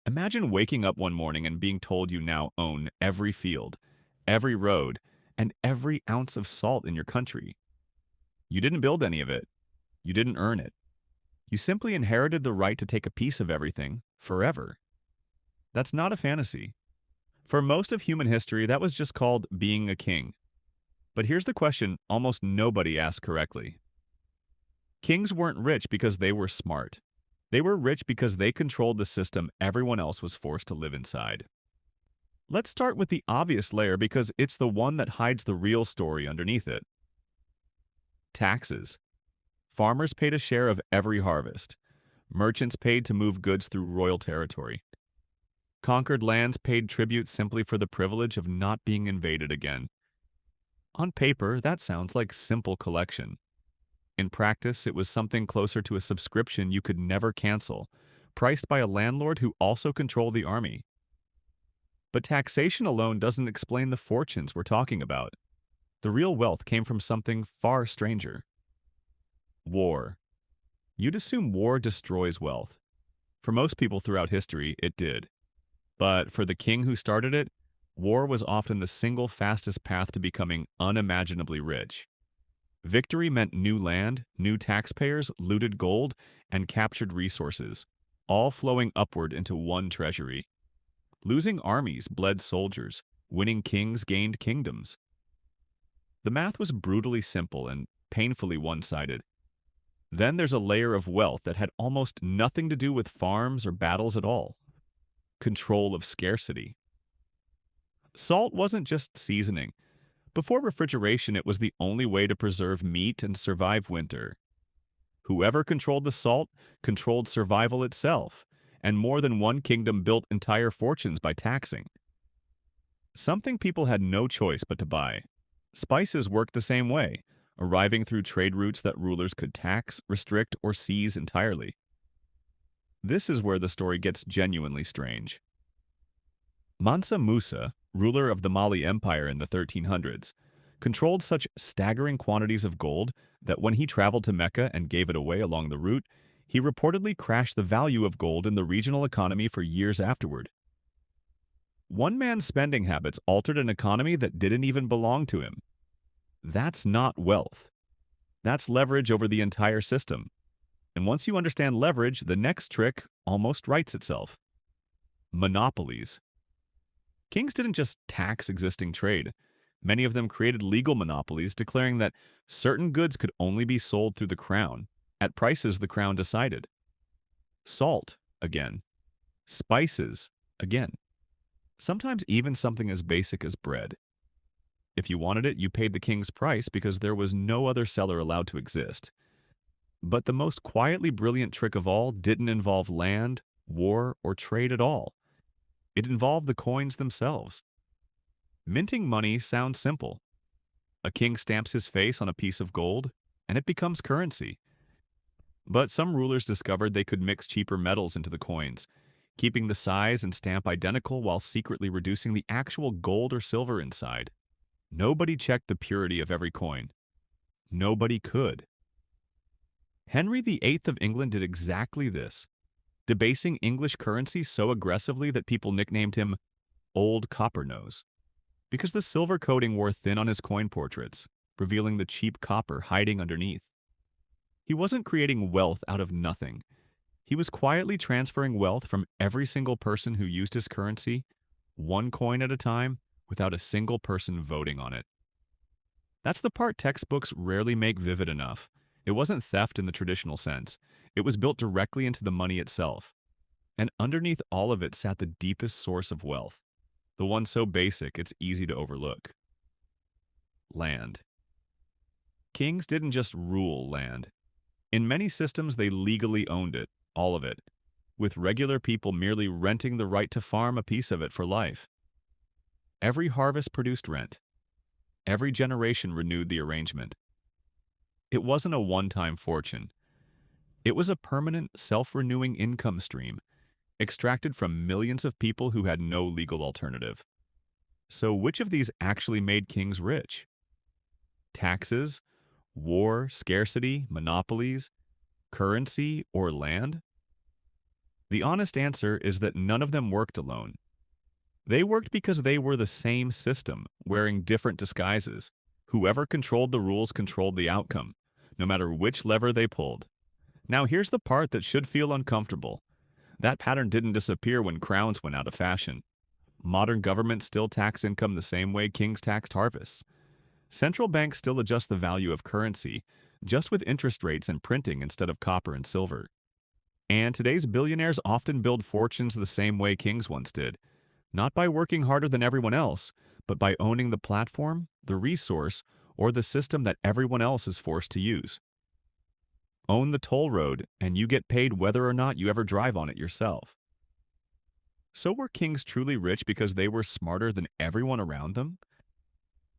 Imagine waking up one morning and being told you now own every field, every road, and every ounce of salt in your country. You didn't build any of it. You didn't earn it. You simply inherited the right to take a piece of everything forever. That's not a fantasy. For most of human history, that was just called being a king. But here's the question almost nobody asked correctly. Kings weren't rich because they were smart. They were rich because they controlled the system everyone else was forced to live inside. Let's start with the obvious layer because it's the one that hides the real story underneath it. Taxes. Farmers paid a share of every harvest. Merchants paid to move goods through royal territory. Conquered lands paid tribute simply for the privilege of not being invaded again. On paper, that sounds like simple collection. In practice, it was something closer to a subscription you could never cancel, priced by a landlord who also controlled the army. But taxation alone doesn't explain the fortunes we're talking about. The real wealth came from something far stranger. War. You'd assume war destroys wealth. For most people throughout history, it did. But for the king who started it, war was often the single fastest path to becoming unimaginably rich. Victory meant new land, new taxpayers, looted gold, and captured resources, all flowing upward into one treasury. Losing armies bled soldiers, winning kings gained kingdoms. The math was brutally simple and painfully one-sided. Then there's a layer of wealth that had almost nothing to do with farms or battles at all. Control of scarcity. Salt wasn't just seasoning. Before refrigeration, it was the only way to preserve meat and survive winter. Whoever controlled the salt controlled survival itself, and more than one kingdom built entire fortunes by taxing. Something people had no choice but to buy. Spices worked the same way, arriving through trade routes that rulers could tax, restrict, or seize entirely. This is where the story gets genuinely strange. Mansa Musa, ruler of the Mali Empire in the 1300s, controlled such staggering quantities of gold that when he traveled to Mecca and gave it away along the route, he reportedly crashed the value of gold in the regional economy for years afterward. One man's spending habits altered an economy that didn't even belong to him. That's not wealth. That's leverage over the entire system. And once you understand leverage, the next trick almost writes itself. Monopolies. Kings didn't just tax existing trade. Many of them created legal monopolies, declaring that certain goods could only be sold through the crown, at prices the crown decided. Salt, again. Spices, again. Sometimes even something as basic as bread. If you wanted it, you paid the king's price because there was no other seller allowed to exist. But the most quietly brilliant trick of all didn't involve land, war, or trade at all. It involved the coins themselves. Minting money sounds simple. A king stamps his face on a piece of gold, and it becomes currency. But some rulers discovered they could mix cheaper metals into the coins, keeping the size and stamp identical while secretly reducing the actual gold or silver inside. Nobody checked the purity of every coin. Nobody could. Henry VIII of England did exactly this, debasing English currency so aggressively that people nicknamed him Old Coppernose, because the silver coating wore thin on his coin portraits, revealing the cheap copper hiding underneath. He wasn't creating wealth out of nothing. He was quietly transferring wealth from every single person who used his currency, one coin at a time, without a single person voting on it. That's the part textbooks rarely make vivid enough. It wasn't theft in the traditional sense. It was built directly into the money itself. And underneath all of it sat the deepest source of wealth, the one so basic it's easy to overlook. Land. Kings didn't just rule land. In many systems, they legally owned it, all of it, with regular people merely renting the right to farm a piece of it for life. Every harvest produced rent. Every generation renewed the arrangement. It wasn't a one-time fortune. It was a permanent, self-renewing income stream, extracted from millions of people who had no legal alternative. So which of these actually made kings rich? Taxes, war, scarcity, monopolies, currency, or land? The honest answer is that none of them worked alone. They worked because they were the same system, wearing different disguises. Whoever controlled the rules controlled the outcome, no matter which lever they pulled. Now here's the part that should feel uncomfortable. That pattern didn't disappear when crowns went out of fashion. Modern governments still tax income the same way kings taxed harvests. Central banks still adjust the value of currency, just with interest rates and printing instead of copper and silver. And today's billionaires often build fortunes the same way kings once did, not by working harder than everyone else, but by owning the platform, the resource, or the system that everyone else is forced to use. Own the toll road, and you get paid whether or not you ever drive on it yourself. So were kings truly rich because they were smarter than everyone around them?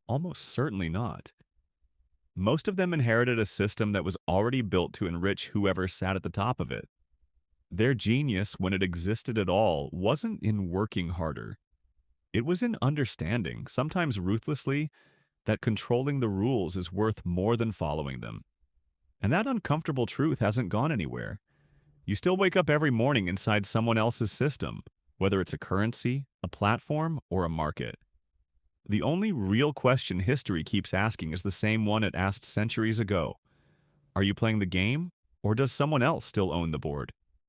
Almost certainly not. Most of them inherited a system that was already built to enrich whoever sat at the top of it. Their genius, when it existed at all, wasn't in working harder. It was in understanding, sometimes ruthlessly, that controlling the rules is worth more than following them. And that uncomfortable truth hasn't gone anywhere. You still wake up every morning inside someone else's system, whether it's a currency, a platform, or a market. The only real question history keeps asking is the same one it asked centuries ago. Are you playing the game, or does someone else still own the board?